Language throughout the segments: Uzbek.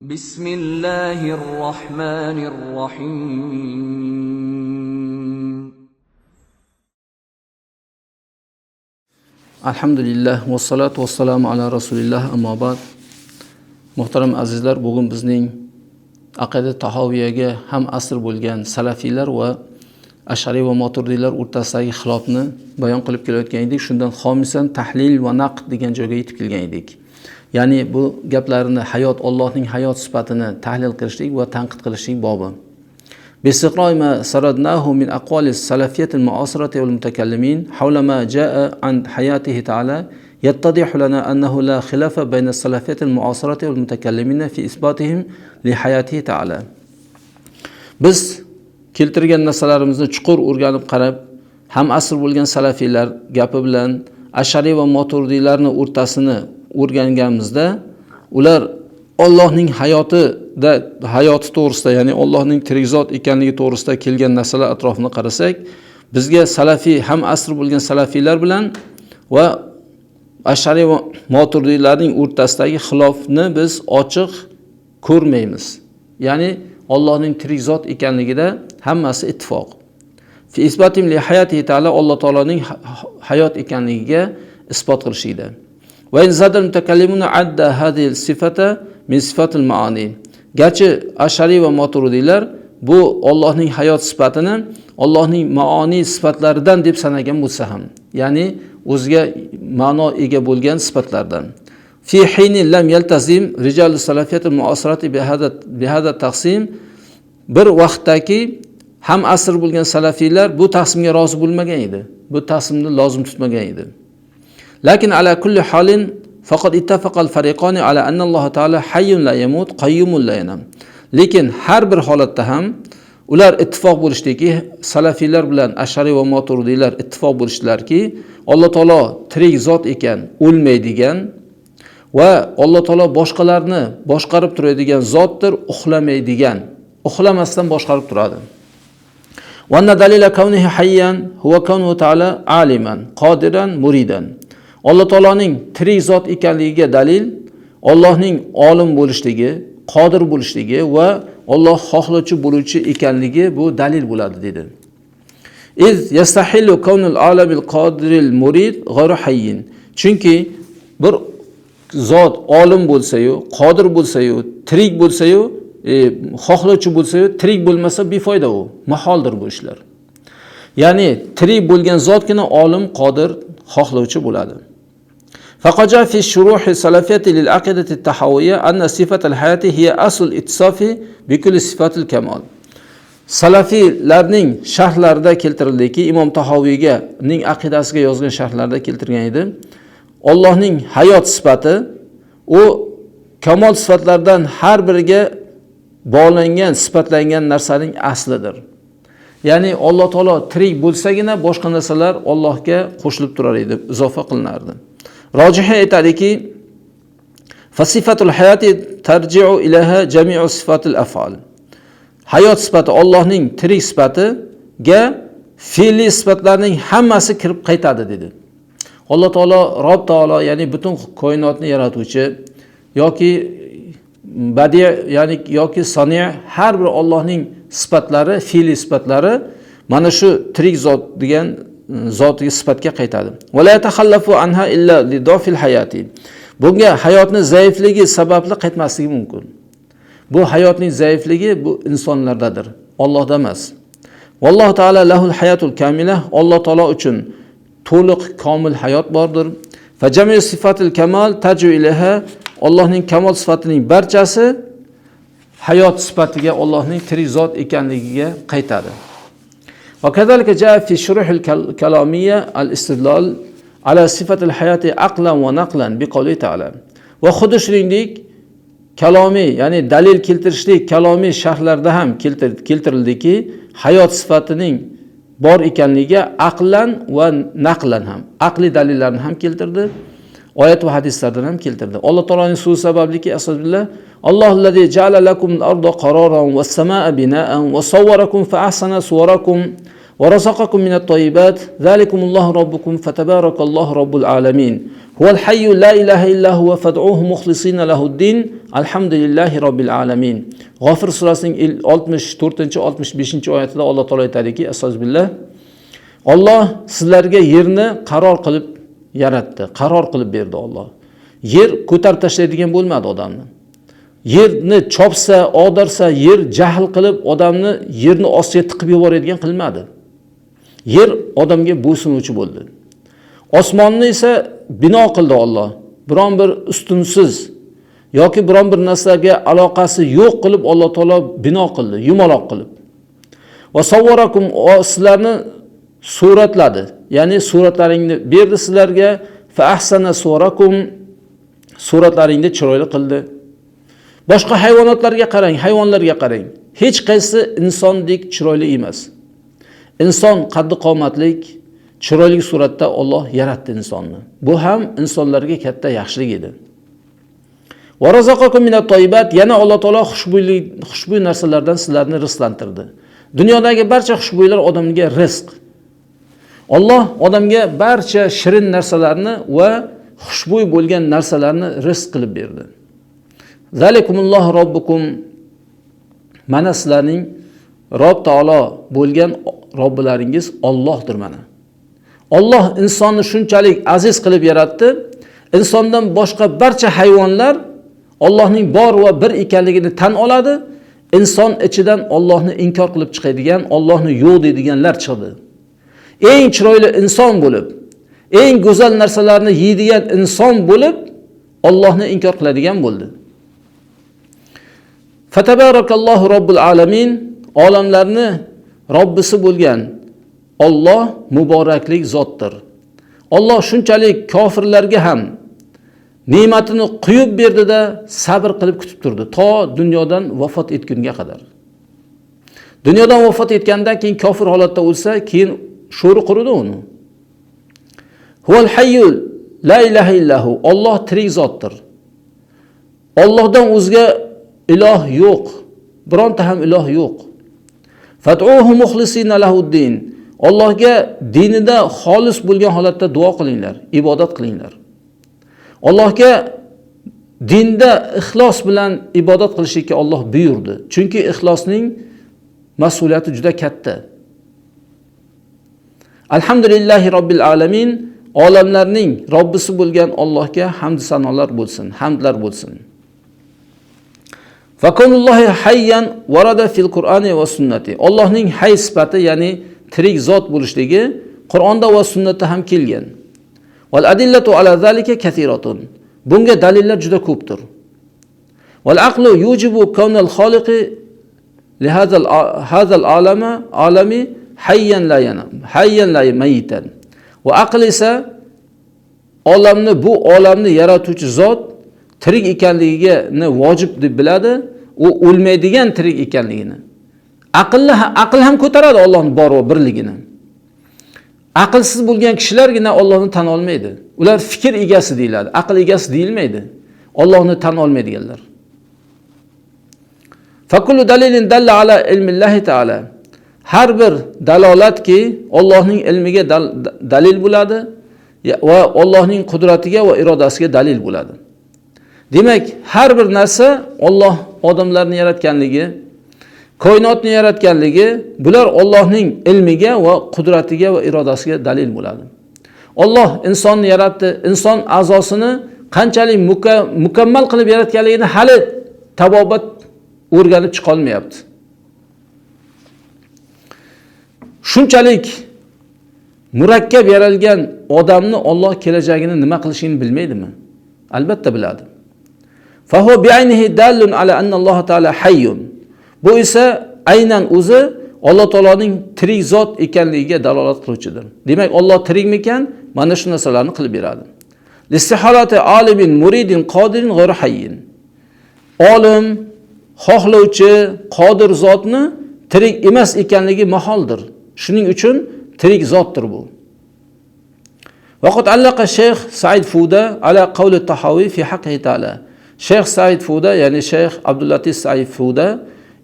Bismillahirrahmanirrahim. Alhamdulillah va salatu vassalamu ala rasulillah amma ba'd. Muhtaram azizlar, bugun bizning aqida tahoviyaga ham asr bo'lgan salafiylar va ash'ari va maturidiylar o'rtasidagi xilofni bayon qilib kelayotgan edik. Shundan xomisan tahlil va naqd degan joyga yetib kelgan edik. Ya'ni bu gaplarni Allohning hayot sifatini tahlil qilishlik va tanqid qilishlik bobi. باستقراء ما سردناه من أقوال السلفية المعاصرة والمتكلمين حول ما جاء عن حياته تعالى يتضح لنا أنه لا خلاف بين السلفية المعاصرة والمتكلمين في إثباتهم لحياته تعالى. Biz keltirgan narsalarimizni chuqur o'rganib qarab, ham asr bo'lgan salafiylar gapi bilan ash'ari va maturidiylarning o'rtasini o'rganganimizda, ular Allohning hayoti to'g'risida, ya'ni Allohning tirik zot ekanligi to'g'risida kelgan narsalar atrofini qarasak, bizga salafiy ham asr bo'lgan salafiylar bilan va ash'ari va maturidiylarning o'rtasidagi xilofni biz ochiq ko'rmaymiz. Ya'ni Allohning tirik zot ekanligida hammasi ittifoq. Fi isbatim li hayatihi ta'ala, Alloh taoloning hayot ekanligiga isbot qilishida. Va in zadal mutakallimuna adda hadhihi sifata min sifatil maani. Garchi ash'ari va maturidiylar bu Allohning hayot sifatini Allohning maoni sifatlaridan deb sanagan bo'lsa ham, ya'ni o'ziga ma'no ega bo'lgan sifatlardan. Fi hini lam yaltazim rijal salafiyat muasirati bi hada taqsim, bir vaqtdagi ham asr bo'lgan salafiylar bu taqsimga rozi bo'lmagan edi. Bu taqsimni lozim tutmagan edi. Lakin ala kulli halin faqat ittafaqal fariqani ala anna Alloh taala hayyun la yamut qayyumun la yanam. Lekin har bir holatda ham ular ittifoq bo'lishdiki, salafiylar bilan ash'ari va maturidiylar ittifoq bo'lishdilarki, Alloh taolo tirik zot ekan, o'lmaydigan va Alloh taolo boshqalarni boshqarib turadigan zotdir, uxlamaydigan, uxlamasdan boshqarib turadi. Va anna dalila kawnihi hayyan huwa kawnuhu taala aliman, qodiran, muridan. Alloh taoloning tirik zot ekanligiga dalil Allohning olim bo'lishligi, qodir bo'lishligi va Alloh xohlovchi bo'luvchi ekanligi bu dalil bo'ladi dedi. Iz yastahillu kawnul alamil qodiril murid ghayru hayyin. Chunki bir zot olim bo'lsa-yu, qodir bo'lsa-yu, tirik bo'lsa-yu, xohlovchi bo'lsa-yu, tirik bo'lmasa befoyda u, maholdir bu ishlar. Ya'ni tirik bo'lgan zotgina olim, qodir, xohlovchi bo'ladi. فقد جاء في الشروح السلفية للعقيدة التحوية أن صفة الحياة هي أصل اتصاف بكل صفات الكمال. Salafiylarning sharhlarida keltirildiki, Imom Tahoviyga ning aqidasiga yozgan sharhlarida keltirgan edi. Allohning hayot sifati u kamol sifatlardan har biriga bog'langan, sifatlangan narsaning aslidir. Ya'ni Alloh taolo tirik bo'lsagina boshqa narsalar Allohga qo'shilib turar edi, izofa qilinardi. Rojihi aytadiki, fasifatul hayati tarji'u ilaha jami'u sifatil af'al. Hayot sifati Allohning tirik sifatiga fe'li sifatlarning hammasi kirib qaytadi dedi. Alloh taolo Rob taolo, ya'ni butun koinotni yaratuvchi yoki badi', ya'ni yoki sani', har bir Allohning sifatlari, fe'li sifatlari mana shu tirik zot degan zotiga sifatga qaytadi. Va la takhallafu anha illa lidofil hayati. Bunga hayotning zaifligi sababli qaytmasligi mumkin. Bu hayotning zaifligi bu insonlardadir, Allohda emas. Vallohu taala lahul hayatul kamila. Alloh taolo uchun to'liq komil hayot bordir. Fa jami'u sifatil kamal taju ilaha. Allohning kamol sifatining barchasi hayot sifatiga, Allohning tirik zot ekanligiga qaytadi. وكذلك جاء في شروح الكلامية الاستدلال على صفة الحياة عقلا ونقلا بقوله تعالى. وخود shuningdek kalomiy, ya'ni dalil keltirishlik kalomiy sharhlarda ham keltirildiki, hayot sifatining bor ekanligiga aqlan va naqlan ham, aqli dalillarni ham keltirdi, oyat va hadislardan ham keltirdi. Alloh taoloning so'zi sababliki, astagfirullah, Allohul ja'ala lakum al-arda qararan was-samaa'a bina'an wa sawwarakum fa ahsana suwarakum ورزقكم من الطيبات ذلكم الله ربكم فتبارك الله رب العالمين هو الحي لا إله إلا هو فادعوه مخلصين له الدين الحمد لله رب العالمين. G'ofir surasining 64-65 oyatida Alloh taolo aytadiki, astagfirullah, Alloh sizlarga yerni qaror qilib yaratdi, qaror qilib berdi Alloh. Yer ko'tarib tashlaydigan bo'lmadi odamni. Yerni chopsa, og'darsa, yer jahl qilib odamni yerni ostiga tiqib yuboradigan qilmadi. Yer odamga bo'ysunuvchi bo'ldi. Osmonni esa bino qildi Alloh. Biron bir ustunsiz yoki biron bir narsaga aloqasi yo'q qilib Alloh taolo bino qildi, yumaloq qilib. Va savvarakum, sizlarni suratladi. Ya'ni suratlaringni berdi sizlarga, fa ahsana surakum, suratlaringni chiroyli qildi. Boshqa hayvonotlarga qarang, hayvonlarga qarang. Hech qaysi insondek chiroyli emas. Inson qaddi qomatlik, chiroyli suratda Alloh yaratdi insonni. Bu ham insonlarga katta yaxshilik edi. Va razaqakum minat toyibat, yana Alloh taolo xushbo'y narsalardan sizlarni rizqlantirdi. Dunyodagi barcha xushbo'ylar odamga rizq. Alloh odamga barcha shirin narsalarni va xushbo'y bo'lgan narsalarni rizq qilib berdi. Zalikumulloh robbukum, mana sizlarning Rob taolo bo'lgan Robbilaringiz Allohdir mana. Alloh insonni shunchalik aziz qilib yaratdi, insondan boshqa barcha hayvonlar Allohning bor va bir ekanligini tan oladi. Inson ichidan Allohni inkor qilib chiqadigan, Allohni yo'q deydiganlar chiqdi. Eng chiroyli inson bo'lib, eng go'zal narsalarni yeydigan inson bo'lib, Allohni inkor qiladigan bo'ldi. Fatabarakallohu robbul alamin, olamlarni Robbisi bo'lgan Alloh muboraklik zotdir. Alloh shunchalik kofirlarga ham ne'matini quyib berdi-da, sabr qilib kutib turdi to dunyodan vafot etgunga qadar. Dunyodan vafot etgandan keyin kofir holatda o'lsa, keyin sho'ri quridi uni. Huval hayyul la ilaha illahu, Alloh tirik zotdir. Allohdan o'zga iloh yo'q, bironta ham iloh yo'q. Fad'uhu mukhlisina lahuddin, Allohga dinida xolis bo'lgan holatda duo qilinglar, ibodat qilinglar. Allohga dinda ixlos bilan ibodat qilishga Alloh buyurdi. Chunki ixlosning mas'uliyati juda katta. Alhamdulillahi robbil alamin, olamlarning Robbisi bo'lgan Allohga hamd sanolar bo'lsin, hamdlar bo'lsin. Fakunullohi hayyan varada fil Qur'ani va sunnati. Allohning hay sifati, ya'ni tirik zot bo'lishligi Qur'onda va sunnatda ham kelgan. Wal adillatu ala zalika kathiratun. Bunga dalillar juda ko'pdir. Wal aqlu yujibu kawnal kholiqi li hadal alami hayyan la yanam, hayyan la mayitan. Va aql esa olamni, bu olamni yaratuvchi zot tirik ekanligini vojib deb biladi, u o'lmaydigan tirik ekanligini. Aql ham ko'taradi Allohning bor va birligini. Aqlsiz bo'lgan kishilargina Allohni tan olmaydi. Ular fikr egasi deyiladi, aql egasi deyilmaydi. Allohni tan olmaydiganlar. Fakullu dalilin dalla ala ilmillahi taala. Har bir dalolatki Allohning ilmiga dalil bo'ladi va Allohning qudratiga va irodasiga dalil bo'ladi. Demak, har bir narsa Alloh odamlarni yaratganligi, koinotni yaratganligi, bular Allohning ilmiga va qudratiga va irodasiga dalil bo'ladi. Alloh insonni yaratdi, inson a'zosini qanchalik mukammal qilib yaratganligini hali tabobat o'rganib chiqa olmayapti. Shunchalik murakkab yaralgan odamni Alloh kelajagini nima qilishini bilmaydimi? Albatta biladi. Fahu bi'aynihi dallun ala anna Alloh taala hayyun. Bu esa aynan o'zi Alloh taoloning tirik zot ekanligiga dalolat qiluvchidir. Demak, Alloh tirikmi ekan? Mana shu narsalarni qilib beradi. Listiholati alimin muridin qodirin g'ayri hayyin. Olim, xohlovchi, qodir zotni tirik emas ekanligi maholdir. Shuning uchun tirik zotdir bu. Vaqt allaqa Shayx Said Fuda ala qawli Tahawi fi haqqihi ta'ala. Shayx Said Fuda, ya'ni Shayx Abdullatif Said Fuda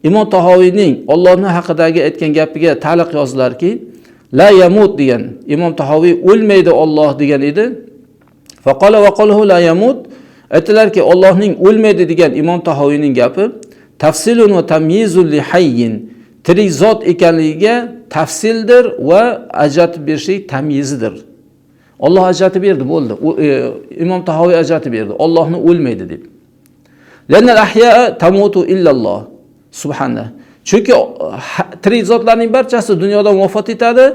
Imom Tahoviyning Allohning haqidagi aytgan gapiga ta'liq yozdilarki, la yamut degan. Imom Tahoviy o'lmaydi Alloh degan edi. Faqala va qaluhu la yamut. Aytdilarki, Allohning o'lmaydi degan Imom Tahoviyning gapi tafsilun va tamyizul li hayyin. Tirik zot ekanligiga tafsildir va ajratib berishlik tamyizidir. Alloh ajratib berdi, bo'ldi. Imom Tahoviy ajratib berdi. Allohni o'lmaydi deb. Lannal ahya'a tamutu illalloh. Subhanallah. Chunki tirik zotlarning barchasi dunyodan vafot etadi,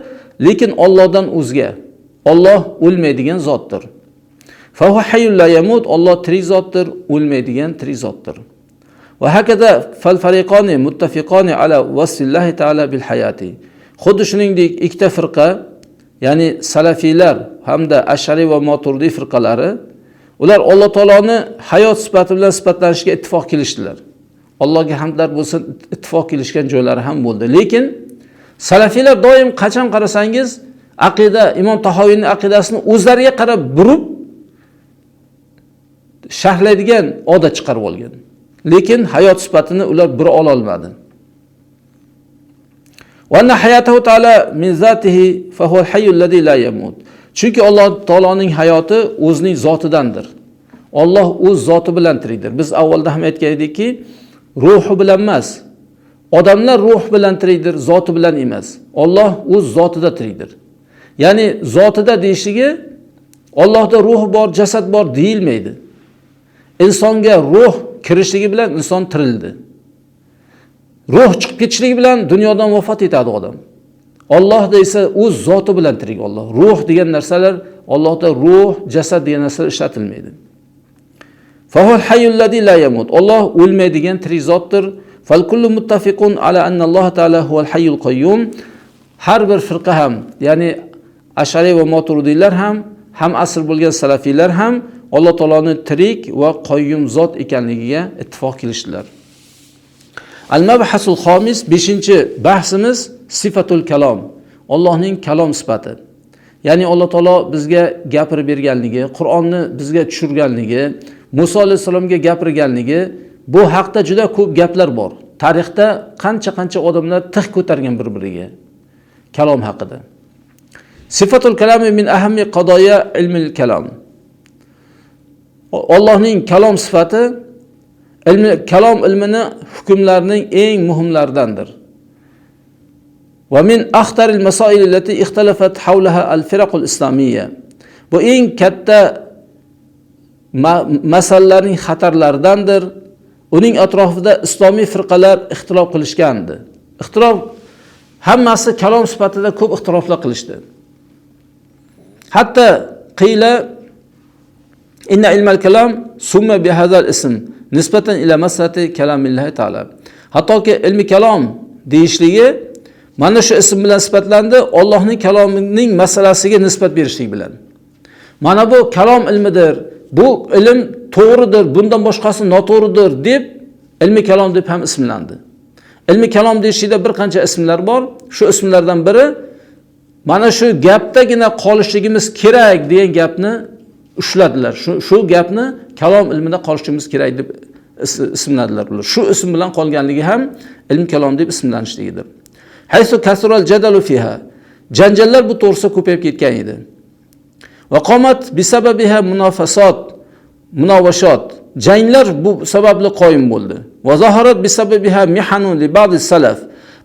lekin Allohdan o'zga. Alloh o'lmaydigan zotdir. Fa huwa hayyul la yamut. Alloh tirik zotdir, o'lmaydigan tirik zotdir. Va hakaza fal fariqani muttafiqani ala wasfillahi ta'ala bil hayati. Xuddi shuningdek ikkita firqa, ya'ni salafiylar hamda ashari va maturidi firqalari, ular Alloh taoloni hayot sifati bilan sifatlanishga ittifoq kelishdilar. Allohga hamdlar bo'lsin, ittifoq kelishgan joylari ham bo'ldi. Lekin salafiylar doim qachon qarasangiz aqida, Imom Tahoviyning aqidasini o'zlariga qarab burib sharhlaydigan odat chiqarib olgan. Lekin hayot sifatini ular bura ola olmadi. Va anna hayatahu ta'ala min zatihi fa huwa al-hayyul ladzi la yamut. Chunki Alloh taoloning hayoti o'zining zotidandir. Alloh o'z zoti bilan tirikdir. Biz avvalda ham aytgan edikki, ruhi bilan emas. Odamlar ruh bilan tirikdir, zoti bilan emas. Alloh o'z zotida tirikdir. Ya'ni zotida deyishligi Allohda ruh bor, jasad bor deyilmaydi. İnsonga ruh kirishligi bilan inson tirildi. Ruh chiqib ketishligi bilan dunyodan vafot etadi odam. Allohda esa o'z zoti bilan tirik Alloh. Ruh degan narsalar Allohda ruh, jasad degan narsalar ishlatilmaydi. Fahul hayyul ladzi la yamut. Alloh o'lmaydigan tirik zotdir. Fal kullu muttafiqun ala anna Alloh taala huval hayyul qayyum. Har bir firqa ham, ya'ni ashari va maturidiylar ham asr bo'lgan salafiylar ham Alloh taoloning tirik va qoyyum zot ekanligiga ittifoq kelishdilar. Al-mabhasul xomis 5-bahsimiz sifatul kalom. Allohning kalom sifati. Ya'ni Alloh taolo bizga gapirib berganligi, Qur'onni bizga tushirganligi, Musa alayhisalomga gapirganligi, bu haqda juda ko'p gaplar bor. Tarixda qancha odamlar tig' ko'targan bir-biriga kalom haqida. Sifatul kalami min ahammi qadoya ilmil kalom. Allohning kalom sifati kalom ilmini hukmlarining eng muhimlaridandir. Va min akhtaril masail allati ikhtalafat hawlaha al-firaqul islamiyya. Bu eng katta masalalarning xatarlaridandir. Uning atrofida islomiy firqalar ixtilof qilishgandi. Ixtilof hammasi kalom sifatida ko'p ixtiloflar qilishdi. Hatto qila inna ilmal kalam summa bi hadzal ism nisbatan ila maslahati kalamillahi ta'ala. Hattoki ilmi kalom deyishligi mana shu ism bilan sifatlandi, Allohning kalomining masalasiga nisbat berishlik bilan. Mana bu kalom ilmidir. Bu ilm to'g'ridir, bundan boshqasi noto'g'ridir deb ilmi kalom deb ham ismlandi. Ilmi kalom deyishida bir qancha ismlar bor. Shu ismlardan biri mana shu gapdagina qolishligimiz kerak degan gapni ushladilar. Shu gapni kalom ilmida qolishimiz kerak deb ismladilar ular. Shu ism bilan qolganligi ham ilm kalom deb ismlanishligidir. Haysu kasral jadalu fiha. Janjallar bu to'g'risida ko'payib ketgan edi. Va qomat bisababiha munafasat, munovashat. Janglar bu sababli qoyim bo'ldi. Va zaharat bisababiha mihanun li ba'd salaf.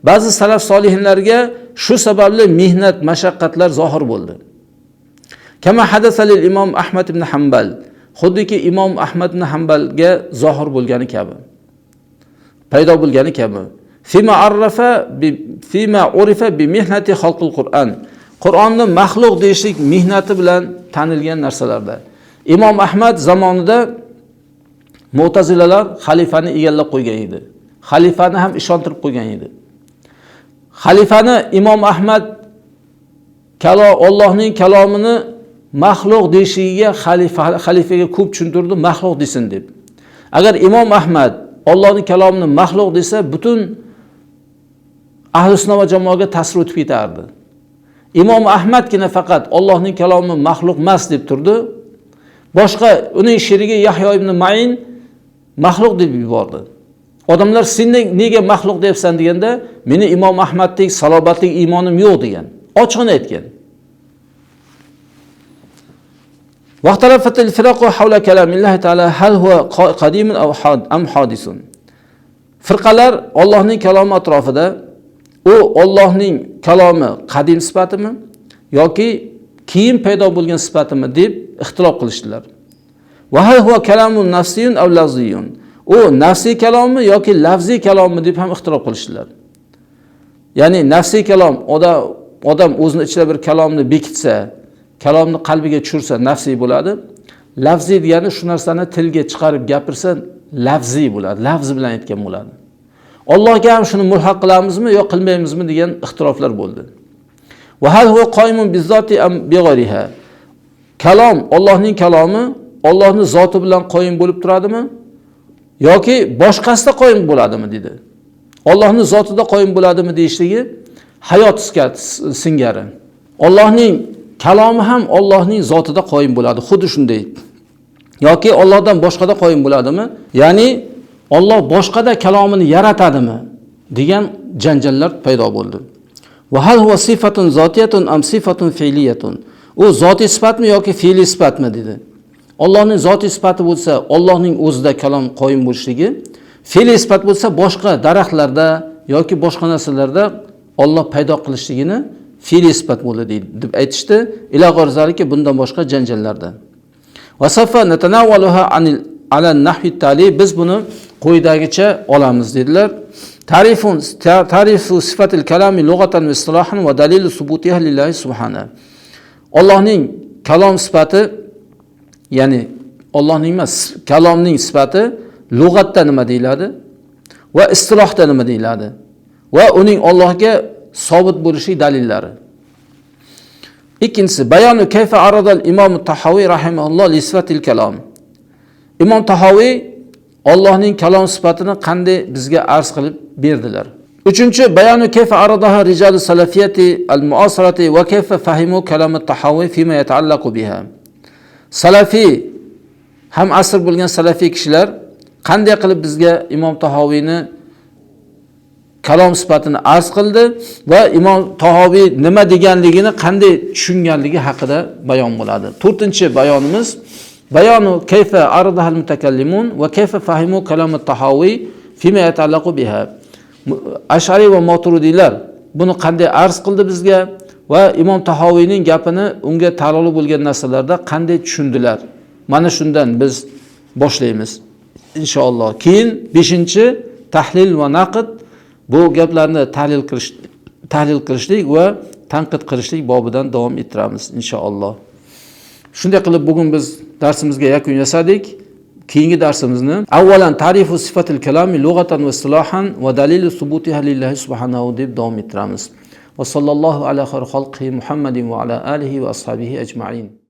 Ba'zi salaf solihinlarga shu sababli mehnat, mashaqqatlar zohir bo'ldi. Kama hadasa lil Imom Ahmad ibn Hanbal. Xuddiki Imom Ahmad ibn Hanbalga zohir bo'lgani kabi. Paydo bo'lgani kabi. Fima urifa bi mihnati xalqul Qur'an. Qur'onni maxluq deyishlik mehnati bilan tanilgan narsalarda. Imom Ahmad zamonida Mu'tazilalar xalifani egallab qo'ygan edi. Xalifani ham ishontirib qo'ygan edi. Xalifani Imom Ahmad Allohning kalomini maxluq deyishiga xalifaga ko'p tushuntirdi, maxluq desin deb. Agar Imom Ahmad Allohning kalomini maxluq desa, butun ahli sunnat va jamoaga ta'sir o'tib ketardi. Imom Ahmadgina faqat Allohning kalomi maxluq emas deb turdi. Boshqa uning sherigi Yahyo ibn Ma'in maxluq deb yubordi. Odamlar sen nega maxluq deyapsan deganda, meni Imom Ahmaddek salobatli iymonim yo'q degan. ochiqni aytgan. Vaqtalafatil firaqu havla kalamillahi ta'ala hal huwa qadimun am hadisun. Firqalar Allohning kalomi atrofida u Allohning kalomi qadim sifatimi yoki keyin paydo bo'lgan sifatimi deb ixtilof qilishdilar. Va hal huwa kalamun nafsiyun aw lafziyun. U nafsiy kalommi yoki lafziy kalommi deb ham ixtilof qilishdilar. Ya'ni nafsiy kalom odam o'zini ichida bir kalomni bekitsa, kalomni qalbiga tushirsa nafsiy bo'ladi. Lafziy degani shu narsani tilga chiqarib gapirsa lafziy bo'ladi. Lafz bilan aytgan bo'ladi. Allohga ham shuni mulhaq qilamizmi yo qilmaymizmi degan ixtiloflar bo'ldi. Va hal huwa qoimun bizoti am bighayriha. Kalom Allohning kalomi Allohning zoti bilan qoyim bo'lib turadimi yoki boshqasida qoyim bo'ladimi dedi. Allohning zotida qoyim bo'ladimi deyishligi hayot singari. Allohning kalomi ham Allohning zotida qoyim bo'ladi, xuddi shunday. Yoki Allohdan boshqada qoyim bo'ladimi? Ya'ni Alloh boshqada kalomini yaratadimi degan janjallar paydo bo'ldi. Va hal huwa sifatun zotiyatun am sifatun fi'liyatun. U zotiy sifatmi yoki fe'liy sifatmi dedi. Allohning zotiy sifati bo'lsa, Allohning o'zida kalom qoyim bo'lishligi, fe'liy sifat bo'lsa boshqa daraxtlarda yoki boshqa narsalarda Alloh paydo qilishligini fe'liy sifat bo'ladi deb aytishdi. Ila g'orzaliki bundan boshqa janjallardan. Va safa natanawwaluha ala nahvi tali biz buni qo'yidagicha olamiz dedilar. Tarifu sifatil kalami lughatan va istilohan va dalilu subutiha lillahi subhanahu. Allohning kalom sifati, ya'ni Allohning emas, kalomning sifati lug'atda nima deyiladi va istilohda nima deyiladi va uning Allohga sobit bo'lishi dalillari. Ikkinchisi, bayonu kayfa aradal Imom Tahoviy rahimahulloh li sifatil kalam. Imom Tahoviy Allohning kalom sifatini qanday bizga arz qilib berdilar. Uchinchi, bayonu kayfa aradaha rijalu salafiyati al-mu'asirati va kayfa fahimu kalam at-Tahoviy fima yata'allaqu biha. Salafi ham asr bo'lgan salafiy kishilar qanday qilib bizga Imom Tahoviyni kalom sifatini arz qildi va Imom Tahoviy nima deganligini qanday tushunganligi haqida bayon bo'ladi. To'rtinchi bayonimiz bayonu kayfa aradaha al-mutakallimun va kayfa fahimu kalam at-Tahoviy fima yata'allaqu biha. Ash'ari va Maturidiylar buni qanday arz qildi bizga va Imom Tahoviyning gapini unga taalluqli bo'lgan narsalarda qanday tushundilar. Mana shundan biz boshlaymiz inshaalloh. Keyin 5-chi tahlil va naqd, bu gaplarni tahlil qilishlik va tanqid qilishlik bobidan davom ettiramiz inshaalloh. Shunday qilib bugun biz darsimizga yakun yasadik. Keyingi darsimizni avvalan tarifu sifatil kalami lughatan va istilohan va dalilu subutiha lillahi subhanahu deb davom ettiramiz. Va sallallohu ala xayri xalqi Muhammadin va ala alihi va ashabihi ajma'in.